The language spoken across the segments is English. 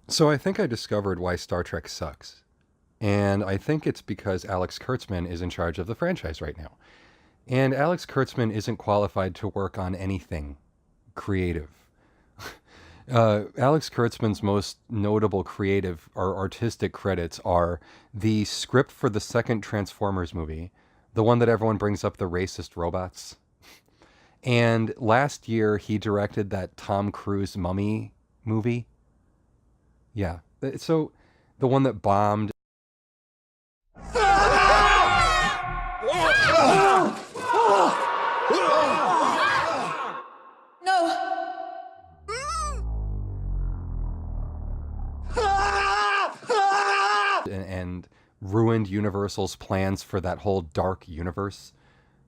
So I think I discovered why Star Trek sucks. And I think it's because Alex Kurtzman is in charge of the franchise right now. And Alex Kurtzman isn't qualified to work on anything creative. Alex Kurtzman's most notable creative or artistic credits are the script for the second Transformers movie, the one that everyone brings up, the racist robots. And last year, he directed that Tom Cruise Mummy movie. Yeah. So the one that bombed. And ruined Universal's plans for that whole dark universe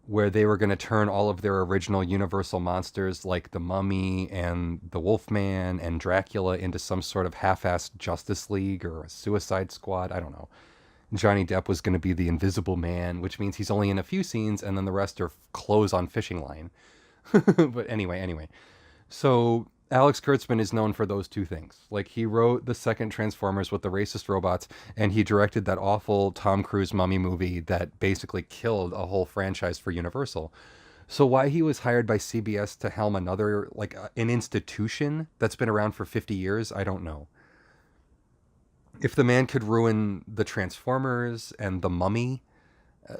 where they were going to turn all of their original Universal monsters like the Mummy and the Wolfman and Dracula into some sort of half-assed Justice League or a Suicide Squad. I don't know. Johnny Depp was going to be the Invisible Man, which means he's only in a few scenes and then the rest are clothes on fishing line. But anyway. So Alex Kurtzman is known for those two things. Like he wrote the second Transformers with the racist robots, and he directed that awful Tom Cruise Mummy movie that basically killed a whole franchise for Universal. So why he was hired by CBS to helm another an institution that's been around for 50 years, I don't know. If the man could ruin the Transformers and the Mummy,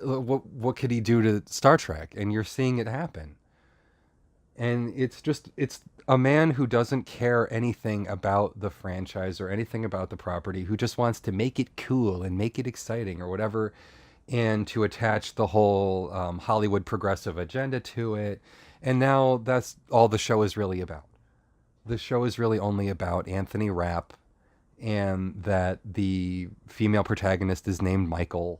what could he do to Star Trek? And you're seeing it happen. And it's a man who doesn't care anything about the franchise or anything about the property, who just wants to make it cool and make it exciting or whatever, and to attach the whole Hollywood progressive agenda to it. And now that's all the show is really about. The show is really only about Anthony Rapp and that the female protagonist is named Michael,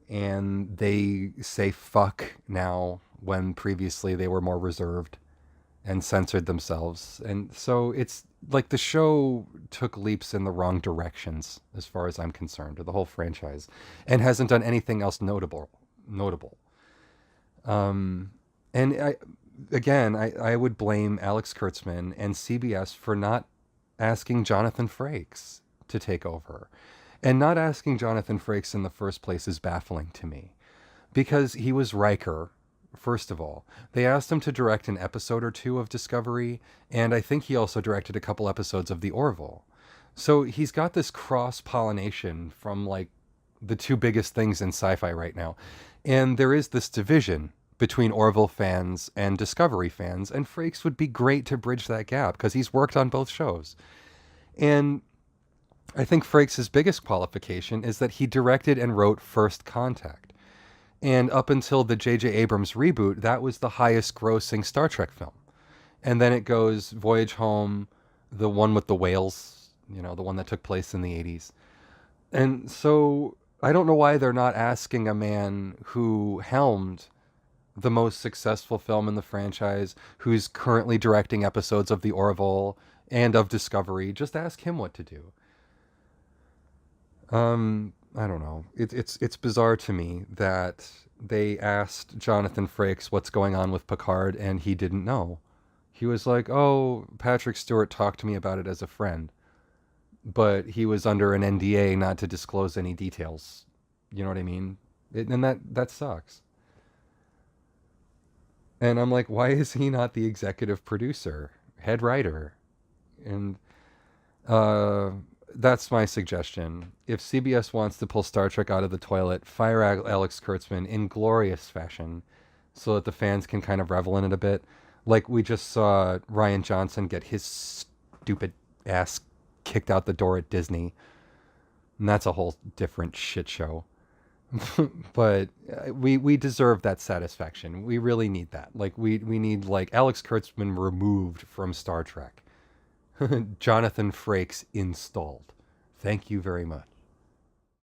and they say fuck now when previously they were more reserved and censored themselves. And so it's like the show took leaps in the wrong directions as far as I'm concerned, or the whole franchise, and hasn't done anything else notable. And I would blame Alex Kurtzman and CBS for not asking Jonathan Frakes to take over. And not asking Jonathan Frakes in the first place is baffling to me because he was Riker, first of all. They asked him to direct an episode or two of Discovery, and I think he also directed a couple episodes of The Orville. So he's got this cross pollination from like the two biggest things in sci fi right now. And there is this division between Orville fans and Discovery fans, and Frakes would be great to bridge that gap because he's worked on both shows. And I think Frakes' biggest qualification is that he directed and wrote First Contact. And up until the J.J. Abrams reboot, that was the highest grossing Star Trek film. And then it goes Voyage Home, the one with the whales, the one that took place in the 80s. And so I don't know why they're not asking a man who helmed the most successful film in the franchise, who's currently directing episodes of The Orville and of Discovery. Just ask him what to do. I don't know. It's bizarre to me that they asked Jonathan Frakes what's going on with Picard and he didn't know. He was like, "Oh, Patrick Stewart talked to me about it as a friend," but he was under an NDA not to disclose any details. You know what I mean? And that sucks. And I'm like, why is he not the executive producer, head writer? And uh, that's my suggestion. If CBS wants to pull Star Trek out of the toilet, fire Alex Kurtzman in glorious fashion so that the fans can kind of revel in it a bit. Like we just saw Ryan Johnson get his stupid ass kicked out the door at Disney. And that's a whole different shit show. But we deserve that satisfaction. We really need that. Like we need like Alex Kurtzman removed from Star Trek. Jonathan Frakes installed. Thank you very much.